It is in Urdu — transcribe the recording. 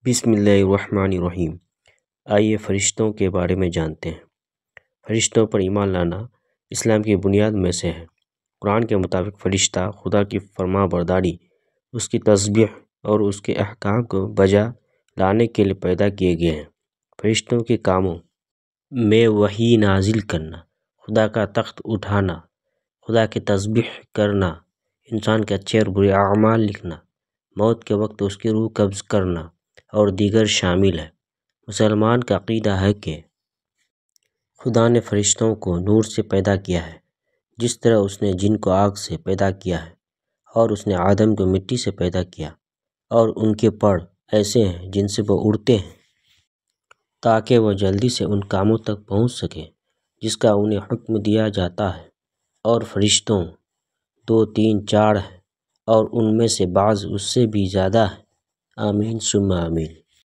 بسم اللہ الرحمن الرحیم۔ آئیے فرشتوں کے بارے میں جانتے ہیں۔ فرشتوں پر ایمان لانا اسلام کی بنیاد میں سے ہے۔ قرآن کے مطابق فرشتہ خدا کی فرما برداری، اس کی تسبیح اور اس کے احکام کو بجا لانے کے لیے پیدا کیے گئے ہیں۔ فرشتوں کے کاموں میں وحی نازل کرنا، خدا کا تخت اٹھانا، خدا کی تسبیح کرنا، انسان کے اچھے اور برے اعمال لکھنا، موت کے وقت اس کی روح قبض کرنا اور دیگر شامل ہے۔ مسلمان کا عقیدہ ہے کہ خدا نے فرشتوں کو نور سے پیدا کیا ہے، جس طرح اس نے جن کو آگ سے پیدا کیا ہے، اور اس نے آدم کو مٹی سے پیدا کیا، اور ان کے پر ایسے ہیں جن سے وہ اڑتے ہیں تاکہ وہ جلدی سے ان کاموں تک پہنچ سکیں جس کا انہیں حکم دیا جاتا ہے۔ اور فرشتوں 2 3 4 ہیں، اور ان میں سے بعض اس سے بھی زیادہ ہیں۔ آمین ثم آمین۔